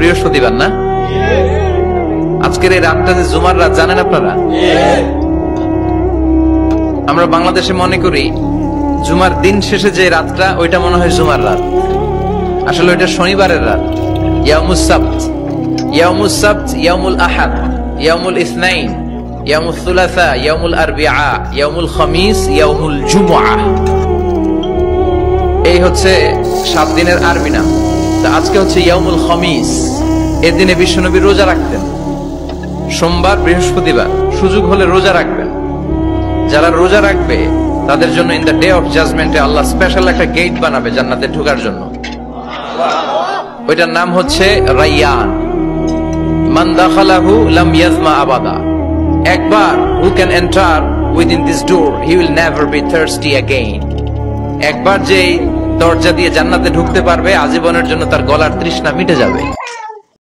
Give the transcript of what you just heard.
বৃহস্পতিবার না? আজকের এই রাতটা যে জুমার রাত জানেন আপনারা? আমরা বাংলাদেশে মনে করি জুমার দিন শেষে যে রাতটা ওইটা মনে হয় জুমার রাত, আসলে ওইটা শনিবারের রাত। ইয়াউমুস সাবত, ইয়াউমুস সাবত, ইয়াউমুল আহাদ, ইয়াউমুল ইসনাইন, ইয়াউমুল সুলাসা, ইয়াউমুল আরবিআ, ইয়াউমুল খামিস, ইয়াউমুল জুমআ। এই হচ্ছে 7 দিনের আরবি নাম। তা আজকে হচ্ছে ইয়াউমুল খামিস। এর দিনে বিশ্বনবী রোজা রাখতেন, সোমবার বৃহস্পতিবার সুযোগ হলে রোজা রাখবেন। যারা রোজা রাখবে তাদের জন্য ইন দ্য ডে অফ জাজমেন্টে আল্লাহ স্পেশাল একটা গেট বানাবে জান্নাতে ঢোকার জন্য। ওইটার নাম হচ্ছে রাইয়ান। মান দাখালাহু লাম ইয়াজমা আবাদা। একবার who can enter within this door he will never be thirsty again। একবার যে দরজা দিয়ে জান্নাতে ঢুকতে পারবে আজীবনের জন্য তার গলার তৃষ্ণা মিটে যাবে।